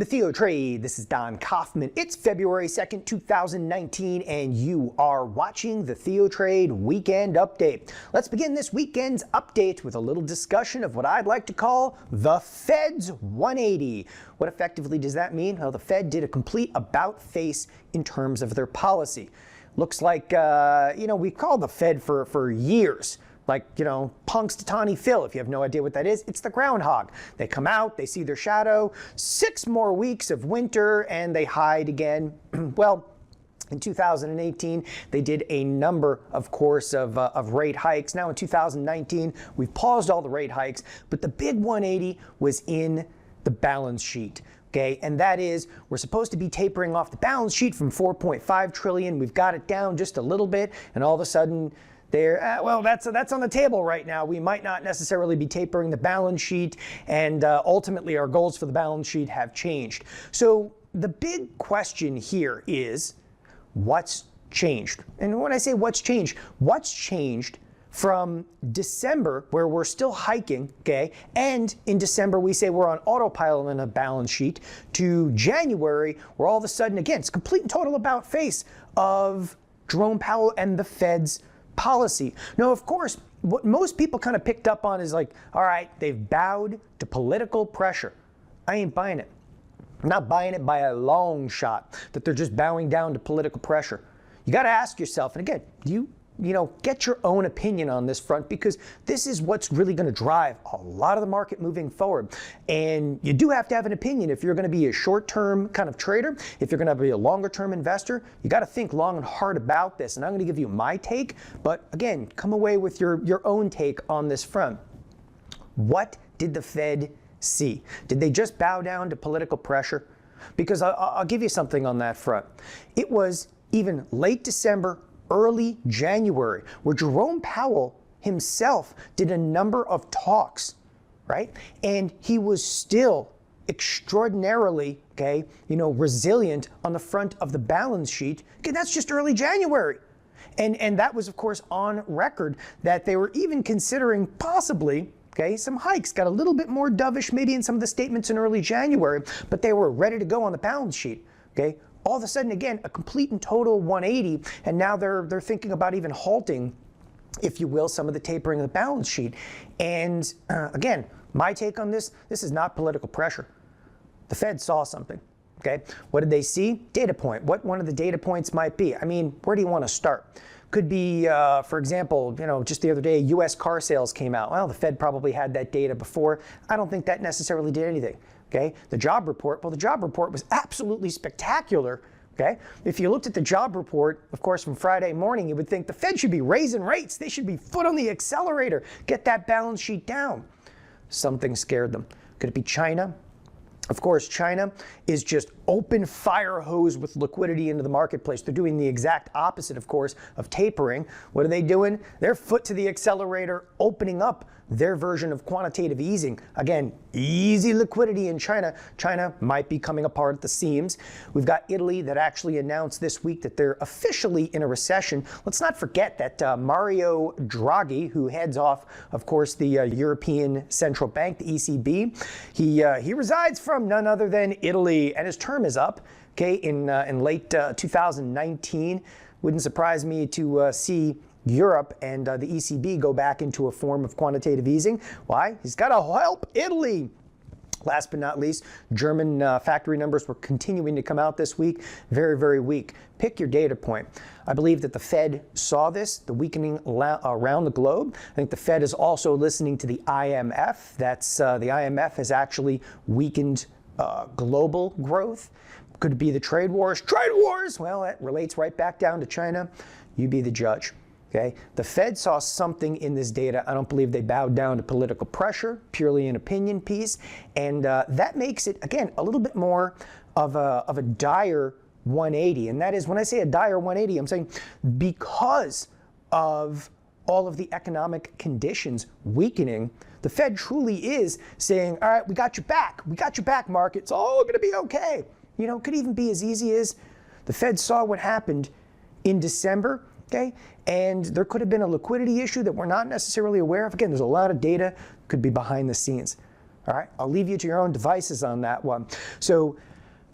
to TheoTrade. This is Don Kaufman. It's February 2nd, 2019, and you are watching the TheoTrade Weekend Update. Let's begin this weekend's update with a little discussion of what I'd like to call the Fed's 180. What effectively does that mean? Well, the Fed did a complete about-face in terms of their policy. Looks like, we've called the Fed for years. Like, Punxsutawney Phil, if you have no idea what that is, it's the groundhog. They come out, they see their shadow, 6 more weeks of winter, and they hide again. Well, in 2018, they did a number, of course, of rate hikes. Now in 2019, we've paused all the rate hikes, but the big 180 was in the balance sheet. Okay, and that is, we're supposed to be tapering off the balance sheet from 4.5 trillion. We've got it down just a little bit, and all of a sudden, that's on the table right now. We might not necessarily be tapering the balance sheet, and ultimately our goals for the balance sheet have changed. So the big question here is, what's changed? And when I say what's changed from December, where we're still hiking, okay, and in December we say we're on autopilot on a balance sheet, to January, where all of a sudden, again, it's complete and total about face of Jerome Powell and the Fed's policy. Now, of course, what most people kind of picked up on is like, all right, they've bowed to political pressure. I ain't buying it. I'm not buying it by a long shot that they're just bowing down to political pressure. You got to ask yourself, and again, get your own opinion on this front, because this is what's really going to drive a lot of the market moving forward. And you do have to have an opinion if you're going to be a short-term kind of trader. If you're going to be a longer-term investor, you got to think long and hard about this. And I'm going to give you my take, but again, come away with your own take on this front. What did the Fed see? Did they just bow down to political pressure? Because I'll give you something on that front. It was even late December, early January, where Jerome Powell himself did a number of talks, right? And he was still extraordinarily, resilient on the front of the balance sheet. Okay, that's just early January. And that was, of course, on record that they were even considering possibly, some hikes. Got a little bit more dovish maybe in some of the statements in early January, but they were ready to go on the balance sheet, okay? All of a sudden, again, a complete and total 180, and now they're thinking about even halting, if you will, some of the tapering of the balance sheet. And again, my take on this is not political pressure. The Fed saw something, okay? What did they see? Data point. What one of the data points might be? I mean, where do you want to start? Could be, for example, just the other day, U.S. car sales came out. Well, the Fed probably had that data before. I don't think that necessarily did anything. Okay, the job report, well, the job report was absolutely spectacular. Okay, if you looked at the job report, of course, from Friday morning, you would think the Fed should be raising rates. They should be foot on the accelerator, get that balance sheet down. Something scared them. Could it be China? Of course, China is just open fire hose with liquidity into the marketplace. They're doing the exact opposite, of course, of tapering. What are they doing? They're foot to the accelerator, opening up their version of quantitative easing. Again, easy liquidity in China. China might be coming apart at the seams. We've got Italy that actually announced this week that they're officially in a recession. Let's not forget that Mario Draghi, who heads off, of course, the European Central Bank, the ECB, he resides from none other than Italy, and his term is up, in late 2019. Wouldn't surprise me to see Europe and the ECB go back into a form of quantitative easing. Why? He's got to help Italy. Last but not least, German factory numbers were continuing to come out this week. Very, very weak. Pick your data point. I believe that the Fed saw this, the weakening around the globe. I think the Fed is also listening to the IMF. That's the IMF has actually weakened global growth. Could it be the trade wars? Trade wars! Well, that relates right back down to China. You be the judge. Okay, the Fed saw something in this data. I don't believe they bowed down to political pressure, purely an opinion piece. And that makes it, again, a little bit more of a dire 180. And that is, when I say a dire 180, I'm saying because of all of the economic conditions weakening, the Fed truly is saying, all right, we got your back. We got your back, market. It's all going to be okay. It could even be as easy as the Fed saw what happened in December. Okay, and there could have been a liquidity issue that we're not necessarily aware of. Again, there's a lot of data could be behind the scenes. All right, I'll leave you to your own devices on that one. So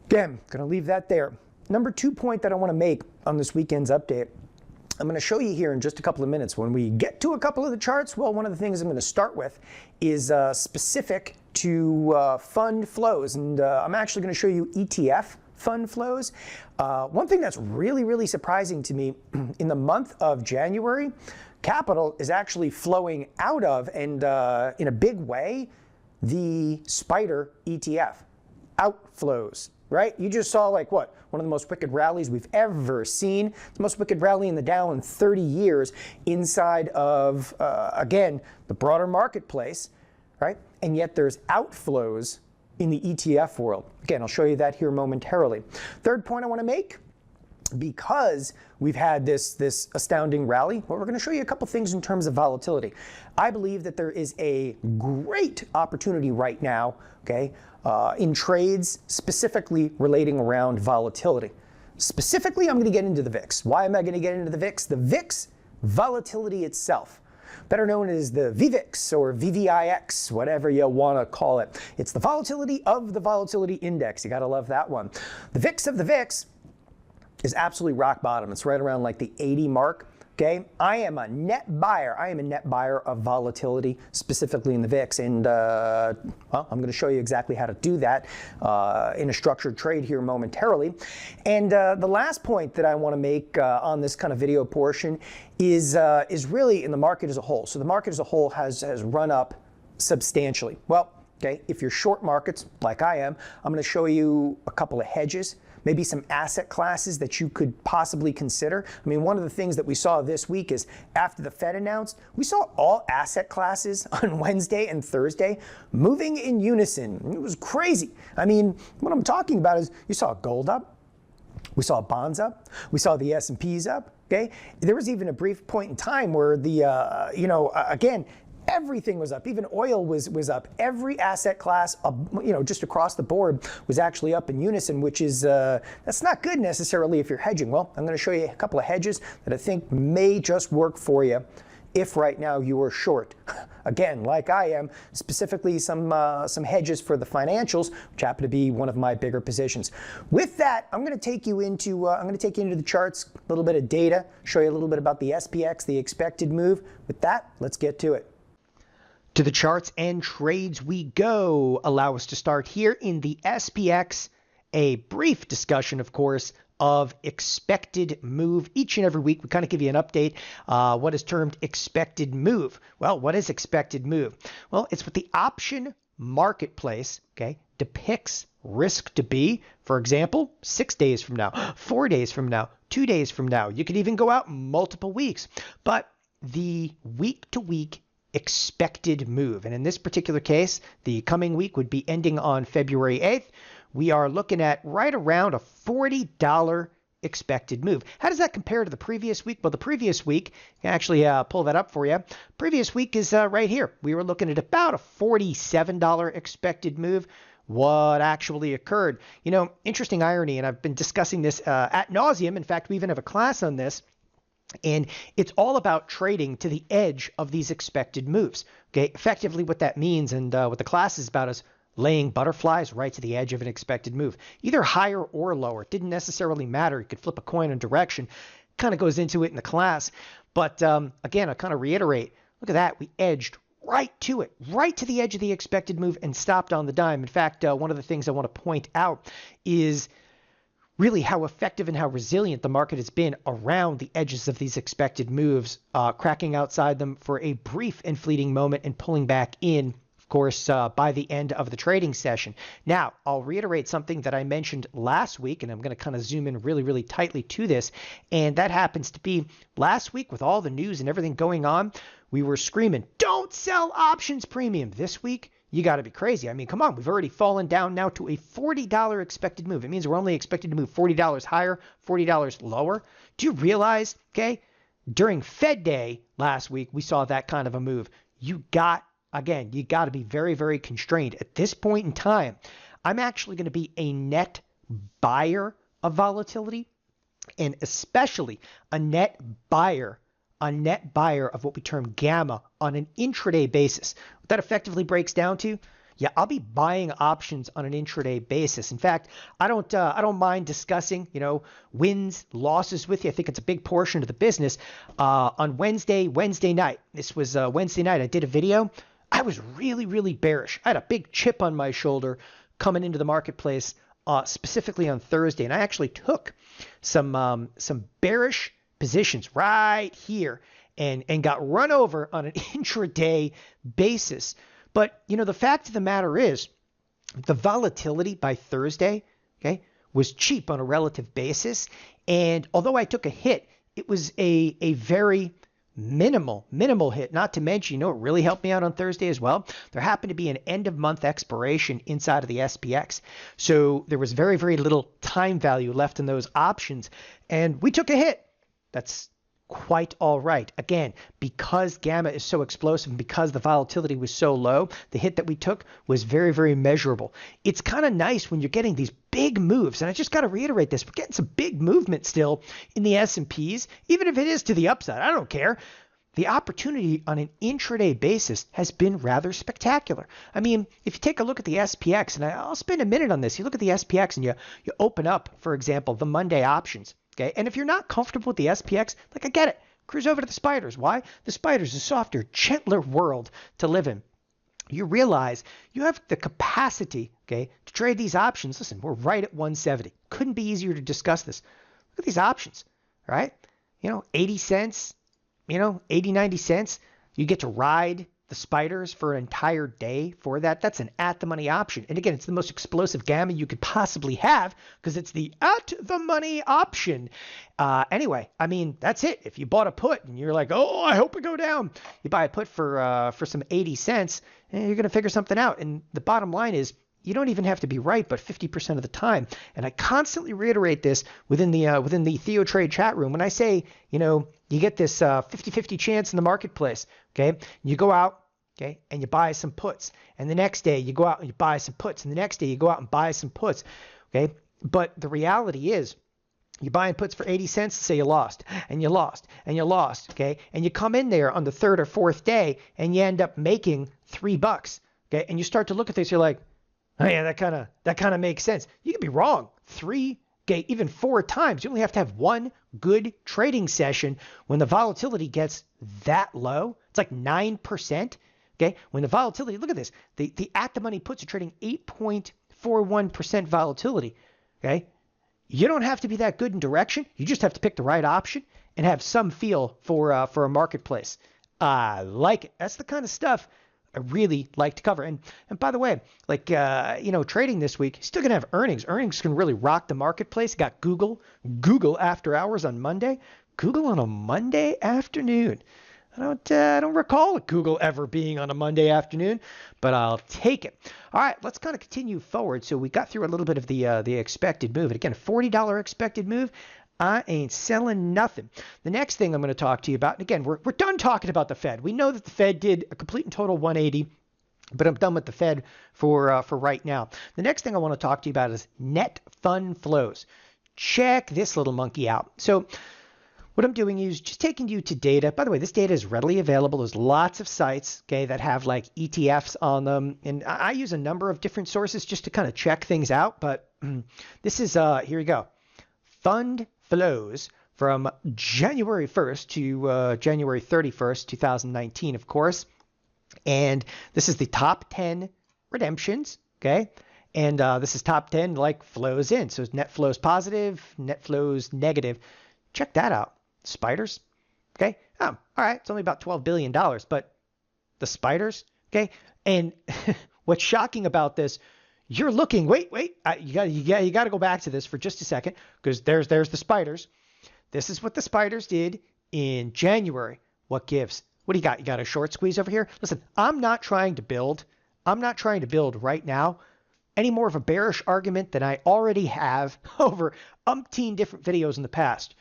Again, going to leave that there. Number 2 point that I want to make on this weekend's update, I'm going to show you here in just a couple of minutes. When we get to a couple of the charts, well, one of the things I'm going to start with is specific to fund flows. And I'm actually going to show you ETF fund flows. One thing that's really, really surprising to me, in the month of January, capital is actually flowing out of, and in a big way, the SPDR ETF. Outflows, right? You just saw like what? One of the most wicked rallies we've ever seen. The most wicked rally in the Dow in 30 years inside of, again, the broader marketplace, right? And yet there's outflows in the ETF world. Again, I'll show you that here momentarily. Third point I want to make, because we've had this astounding rally, well, we're going to show you a couple things in terms of volatility. I believe that there is a great opportunity right now, okay, in trades specifically relating around volatility. Specifically, I'm going to get into the VIX. Why am I going to get into the VIX? The VIX volatility itself, better known as the VVIX or VVIX, whatever you want to call it. It's the volatility of the volatility index. You got to love that one. The VIX of the VIX is absolutely rock bottom. It's right around like the 80 mark. Okay, I am a net buyer. I am a net buyer of volatility, specifically in the VIX. And well, I'm going to show you exactly how to do that in a structured trade here momentarily. And the last point that I want to make on this kind of video portion is really in the market as a whole. So the market as a whole has run up substantially. Well, okay, if you're short markets like I am, I'm going to show you a couple of hedges, maybe some asset classes that you could possibly consider. I mean, one of the things that we saw this week is after the Fed announced, we saw all asset classes on Wednesday and Thursday moving in unison. It was crazy. I mean, what I'm talking about is you saw gold up, we saw bonds up, we saw the S&Ps up, okay? There was even a brief point in time where the, again, everything was up. Even oil was up. Every asset class, just across the board, was actually up in unison, which is that's not good necessarily if you're hedging. Well, I'm going to show you a couple of hedges that I think may just work for you if right now you are short. Again, like I am, specifically some hedges for the financials, which happen to be one of my bigger positions. With that, I'm going to take you into the charts, a little bit of data, show you a little bit about the SPX, the expected move. With that, let's get to it. To the charts and trades we go. Allow us to start here in the SPX. A brief discussion, of course, of expected move. Each and every week, we kind of give you an update, what is termed expected move. Well, what is expected move? Well, it's what the option marketplace, okay, depicts risk to be. For example, 6 days from now, 4 days from now, 2 days from now. You could even go out multiple weeks. But the week-to-week expected move. And in this particular case, the coming week would be ending on February 8th. We are looking at right around a $40 expected move. How does that compare to the previous week? Well, the previous week, I can actually pull that up for you. Previous week is right here. We were looking at about a $47 expected move. What actually occurred? You know, interesting irony, and I've been discussing this ad nauseum. In fact, we even have a class on this. And it's all about trading to the edge of these expected moves. Okay, effectively what that means, and what the class is about, is laying butterflies right to the edge of an expected move, either higher or lower. It didn't necessarily matter. You could flip a coin in direction. Kind of goes into it in the class. But again, I kind of reiterate, look at that. We edged right to it, right to the edge of the expected move, and stopped on the dime. In fact, one of the things I want to point out is really how effective and how resilient the market has been around the edges of these expected moves, cracking outside them for a brief and fleeting moment and pulling back in, of course, by the end of the trading session. Now, I'll reiterate something that I mentioned last week, and I'm going to kind of zoom in really, really tightly to this, and that happens to be last week with all the news and everything going on, we were screaming, don't sell options premium. This week, you got to be crazy. I mean, come on. We've already fallen down now to a $40 expected move. It means we're only expected to move $40 higher, $40 lower. Do you realize, okay, during Fed Day last week, we saw that kind of a move. You got to be very, very constrained. At this point in time, I'm actually going to be a net buyer of volatility, and especially a net buyer of what we term gamma on an intraday basis. What that effectively breaks down to, yeah, I'll be buying options on an intraday basis. In fact, I don't mind discussing, wins, losses with you. I think it's a big portion of the business. On Wednesday night, this was Wednesday night, I did a video. I was really, really bearish. I had a big chip on my shoulder coming into the marketplace, specifically on Thursday, and I actually took some bearish positions right here and got run over on an intraday basis. But, the fact of the matter is the volatility by Thursday, okay, was cheap on a relative basis. And although I took a hit, it was a very minimal hit. Not to mention, it really helped me out on Thursday as well. There happened to be an end of month expiration inside of the SPX. So there was very, very little time value left in those options. And we took a hit. That's quite all right. Again, because gamma is so explosive and because the volatility was so low, the hit that we took was very, very measurable. It's kind of nice when you're getting these big moves, and I just got to reiterate this, we're getting some big movement still in the S&Ps, even if it is to the upside. I don't care. The opportunity on an intraday basis has been rather spectacular. I mean, if you take a look at the SPX, and I'll spend a minute on this, you look at the SPX and you open up, for example, the Monday options. Okay, and if you're not comfortable with the SPX, I get it. Cruise over to the spiders. Why? The spiders, a softer, gentler world to live in. You realize you have the capacity, okay, to trade these options. Listen, we're right at 170. Couldn't be easier to discuss this. Look at these options, right? 80 cents, 80, 90 cents. You get to ride the spiders for an entire day for that. That's an at the money option. And again, it's the most explosive gamma you could possibly have because it's the at the money option. Anyway, I mean, that's it. If you bought a put and you're like, oh, I hope it go down, you buy a put for some 80 cents and you're going to figure something out. And the bottom line is, you don't even have to be right, but 50% of the time. And I constantly reiterate this within the TheoTrade chat room. When I say, you get this 50-50 chance in the marketplace, okay? You go out, okay, and you buy some puts. And the next day you go out and you buy some puts. And the next day you go out and buy some puts, okay? But the reality is, you're buying puts for 80 cents, say you lost, and you lost, and you lost, okay? And you come in there on the third or fourth day and you end up making $3, okay? And you start to look at this, you're like, oh yeah, that kind of makes sense. You could be wrong 3, okay, even 4 times. You only have to have one good trading session when the volatility gets that low. It's like 9%. Okay, when the volatility, look at this. The at the money puts are trading 8.41% volatility. Okay, you don't have to be that good in direction. You just have to pick the right option and have some feel for a marketplace. I like it. That's the kind of stuff I really like to cover. And by the way, trading this week, still going to have earnings. Earnings can really rock the marketplace. Got Google after hours on Monday. Google on a Monday afternoon. I don't recall Google ever being on a Monday afternoon, but I'll take it. All right, let's kind of continue forward. So we got through a little bit of the expected move. And again, $40 expected move. I ain't selling nothing. The next thing I'm going to talk to you about, and again, we're done talking about the Fed. We know that the Fed did a complete and total 180, but I'm done with the Fed for right now. The next thing I want to talk to you about is net fund flows. Check this little monkey out. So what I'm doing is just taking you to data. By the way, this data is readily available. There's lots of sites, okay, that have like ETFs on them. And I use a number of different sources just to kind of check things out. But this is, here we go. Fund flows from January 1st to January 31st, 2019, of course. And this is the top 10 redemptions, okay? And this is top 10 like flows in. So net flows positive, net flows negative. Check that out. Spiders, okay? All right, it's only about $12 billion, but the spiders, okay? And what's shocking about this, you're looking, wait, you got to go back to this for just a second because there's the spiders. This is what the spiders did in January. What gives? What do you got? You got a short squeeze over here? Listen, I'm not trying to build right now any more of a bearish argument than I already have over umpteen different videos in the past.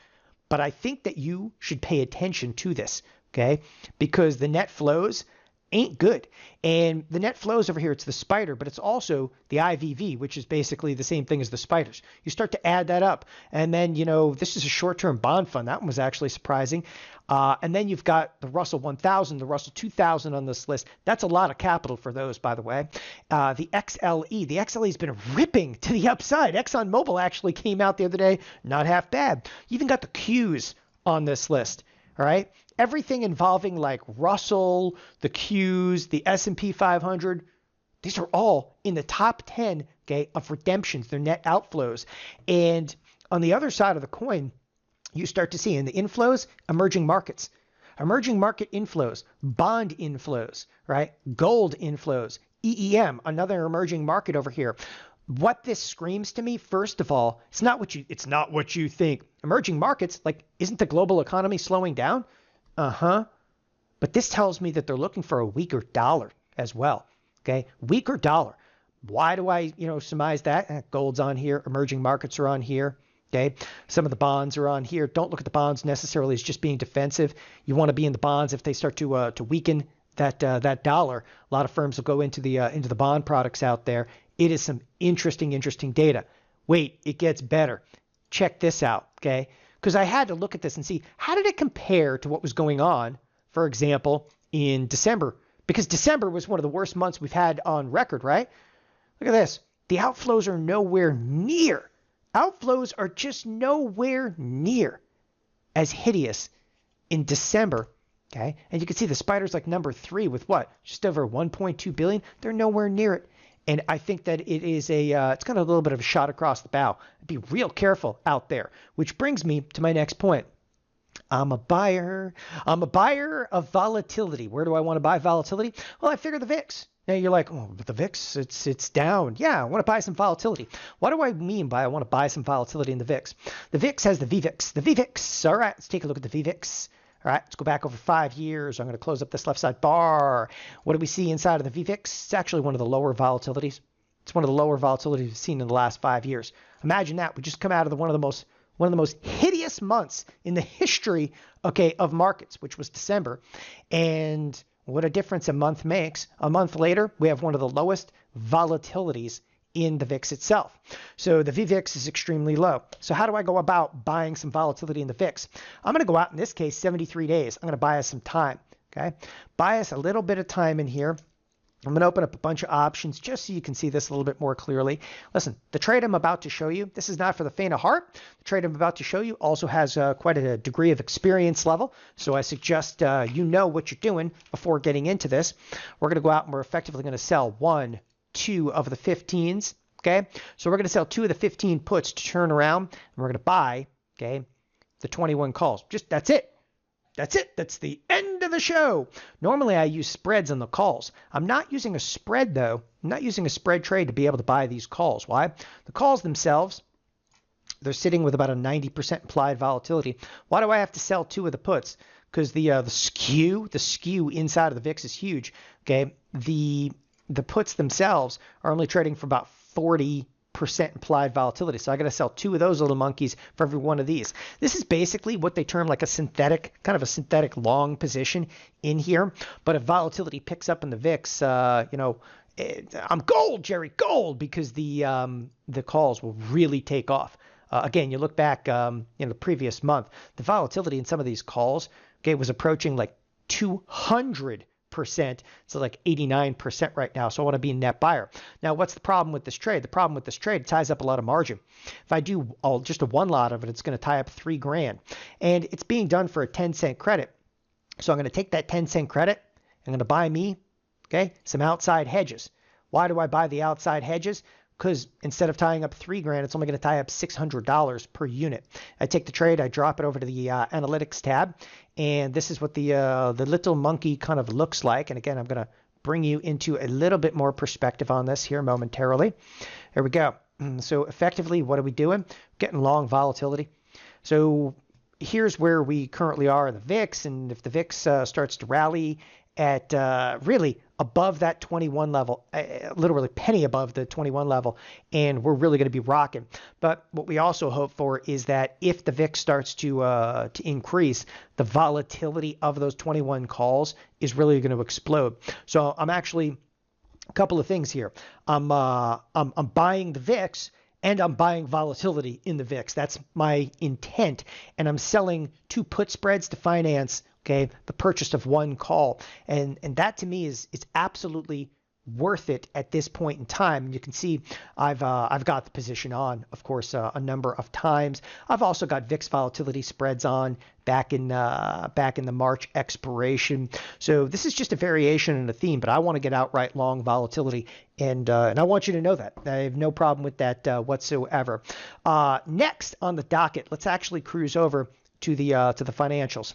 But I think that you should pay attention to this, okay? Because the net flows ain't good. And the net flows over here, it's the spider, but it's also the IVV, which is basically the same thing as the spiders. You start to add that up. And then, this is a short-term bond fund. That one was actually surprising. And then you've got the Russell 1000, the Russell 2000 on this list. That's a lot of capital for those, by the way. The XLE. The XLE has been ripping to the upside. ExxonMobil actually came out the other day. Not half bad. You even got the Qs on this list. All right. Everything involving like Russell, the Qs, the S&P 500, these are all in the top 10, okay, of redemptions, their net outflows. And on the other side of the coin, you start to see in the inflows, emerging markets, emerging market inflows, bond inflows, right? Gold inflows, EEM, another emerging market over here. What this screams to me, first of all, it's not what you think. Emerging markets, like, isn't the global economy slowing down? But this tells me that they're looking for a weaker dollar as well. Okay, weaker dollar. Why do I, surmise that? Gold's on here. Emerging markets are on here. Okay, some of the bonds are on here. Don't look at the bonds necessarily as just being defensive. You want to be in the bonds if they start to weaken that dollar. A lot of firms will go into the bond products out there. It is some interesting data. Wait, it gets better. Check this out. Okay. Because I had to look at this and see how did it compare to what was going on, for example, in December. Because December was one of the worst months we've had on record, right? Look at this. The outflows are nowhere near. Outflows are just nowhere near as hideous in December. Okay. And you can see the spider's like number 3 with what? Just over 1.2 billion. They're nowhere near it. And I think that it is it's kind of a little bit of a shot across the bow. Be real careful out there, which brings me to my next point. I'm a buyer of volatility. Where do I want to buy volatility? Well, I figure the VIX. Now you're like, oh, but the VIX, it's down. Yeah, I want to buy some volatility. What do I mean by I want to buy some volatility in the VIX? The VIX has the VVIX. The VVIX. All right, let's take a look at the VVIX. All right, let's go back over 5 years. I'm going to close up this left side bar. What do we see inside of the VVIX? It's actually one of the lower volatilities. It's one of the lower volatilities we've seen in the last 5 years. Imagine that. We just come out of one of the most hideous months in the history, okay, of markets, which was December. And what a difference a month makes. A month later, we have one of the lowest volatilities in the VIX itself. So the VVIX is extremely low. So how do I go about buying some volatility in the VIX? I'm going to go out, in this case, 73 days. I'm going to buy us some time, okay? Buy us a little bit of time in here. I'm going to open up a bunch of options just so you can see this a little bit more clearly. Listen, the trade I'm about to show you, this is not for the faint of heart. The trade I'm about to show you also has quite a degree of experience level. So I suggest you know what you're doing before getting into this. We're going to go out and we're effectively going to sell 1, 2 of the 15s. Okay, so we're going to sell 2 of the 15 puts to turn around, and we're going to buy, okay, the 21 calls. Just that's it. That's it. That's the end of the show. Normally I use spreads on the calls. I'm not using a spread though. I'm not using a spread trade to be able to buy these calls. Why? The calls themselves, they're sitting with about a 90% implied volatility. Why do I have to sell 2 of the puts? Because the skew inside of the VIX is huge. Okay, the puts themselves are only trading for about 40% implied volatility. So I got to sell 2 of those little monkeys for every one of these. This is basically what they term like a synthetic, kind of a synthetic long position in here. But if volatility picks up in the VIX, I'm gold, Jerry, gold, because the calls will really take off. Again, you look back in the previous month, the volatility in some of these calls, okay, was approaching like 200%. So like 89% right now. So I want to be a net buyer. Now, what's the problem with this trade? The problem with this trade, it ties up a lot of margin. If I do just a one lot of it, it's going to tie up $3,000. And it's being done for a 10-cent credit. So I'm going to take that 10-cent credit. I'm going to buy me, okay, some outside hedges. Why do I buy the outside hedges? Because instead of tying up $3,000, it's only going to tie up $600 per unit. I take the trade, I drop it over to the analytics tab, and this is what the little monkey kind of looks like. And again, I'm going to bring you into a little bit more perspective on this here momentarily. There we go. So effectively, what are we doing? Getting long volatility. So here's where we currently are in the VIX, and if the VIX starts to rally at really above that 21 level, literally penny above the 21 level, and we're really going to be rocking. But what we also hope for is that if the VIX starts to increase, the volatility of those 21 calls is really going to explode. So I'm actually a couple of things here. I'm buying the VIX. And I'm buying volatility in the VIX. That's my intent. And I'm selling 2 put spreads to finance, okay, the purchase of 1 call. And that to me is absolutely worth it at this point in time. And you can see I've got the position on, of course, a number of times. I've also got VIX volatility spreads on back in the March expiration. So this is just a variation in the theme, but I want to get outright long volatility, and I want you to know that. I have no problem with that whatsoever. Next on the docket, let's actually cruise over to the financials.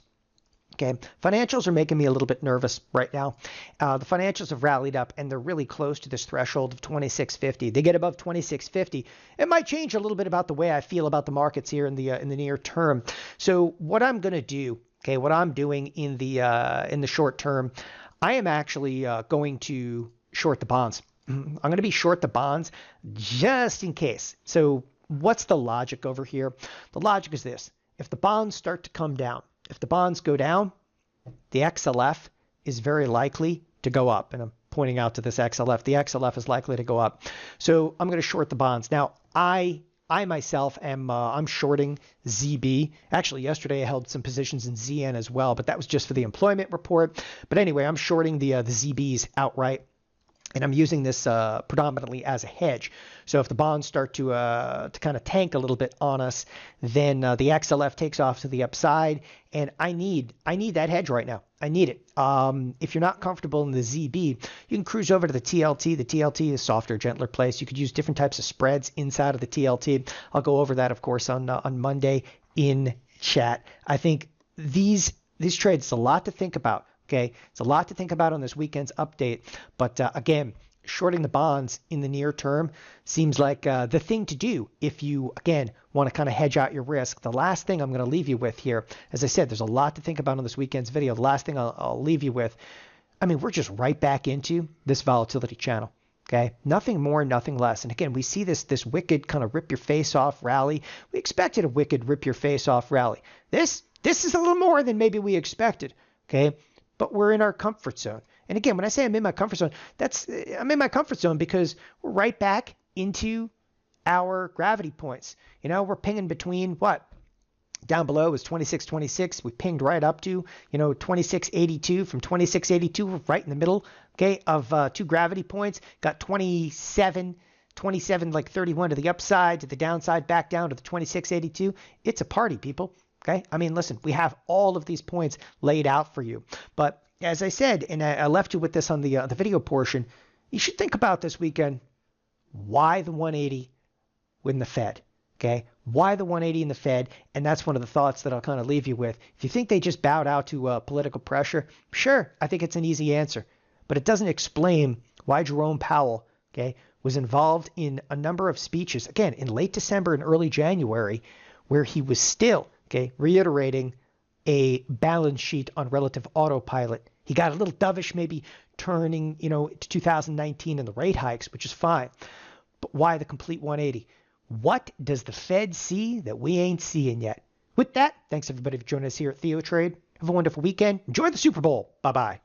Okay, financials are making me a little bit nervous right now. The financials have rallied up, and they're really close to this threshold of 2650. They get above 2650, it might change a little bit about the way I feel about the markets here in the near term. So what I'm going to do, okay, what I'm doing in the short term, I am actually going to short the bonds. I'm going to be short the bonds just in case. So what's the logic over here? The logic is this: if the bonds start to come down, if the bonds go down, the XLF is very likely to go up. And I'm pointing out to this XLF. The XLF is likely to go up. So I'm going to short the bonds. Now, I myself am I'm shorting ZB. Actually, yesterday I held some positions in ZN as well, but that was just for the employment report. But anyway, I'm shorting the ZBs outright. And I'm using this predominantly as a hedge. So if the bonds start to kind of tank a little bit on us, then the XLF takes off to the upside, and I need that hedge right now. I need it. If you're not comfortable in the ZB, you can cruise over to the TLT. The TLT is softer, gentler place. You could use different types of spreads inside of the TLT. I'll go over that, of course, on Monday in chat. I think these trades, it's a lot to think about. Okay, it's a lot to think about on this weekend's update, but again, shorting the bonds in the near term seems like the thing to do if you, again, want to kind of hedge out your risk. The last thing I'm going to leave you with here, as I said, there's a lot to think about on this weekend's video. The last thing I'll leave you with, I mean, we're just right back into this volatility channel. Okay, nothing more, nothing less. And again, we see this wicked kind of rip your face off rally. We expected a wicked rip your face off rally. This is a little more than maybe we expected. Okay. But we're in our comfort zone. And again, when I say I'm in my comfort zone, I'm in my comfort zone because we're right back into our gravity points. You know, we're pinging between what? Down below was 26.26. We pinged right up to, 26.82. From 26.82, we're right in the middle, okay, of 2 gravity points. Got 27 like 31 to the upside, to the downside, back down to the 26.82. It's a party, people. Okay, I mean, listen, we have all of these points laid out for you. But as I said, and I left you with this on the video portion, you should think about this weekend. Why the 180 in the Fed? Okay, why the 180 in the Fed? And that's one of the thoughts that I'll kind of leave you with. If you think they just bowed out to political pressure, sure, I think it's an easy answer. But it doesn't explain why Jerome Powell, okay, was involved in a number of speeches, again, in late December and early January, where he was still, okay, reiterating a balance sheet on relative autopilot. He got a little dovish, maybe turning, to 2019 and the rate hikes, which is fine. But why the complete 180? What does the Fed see that we ain't seeing yet? With that, thanks everybody for joining us here at TheoTrade. Have a wonderful weekend. Enjoy the Super Bowl. Bye-bye.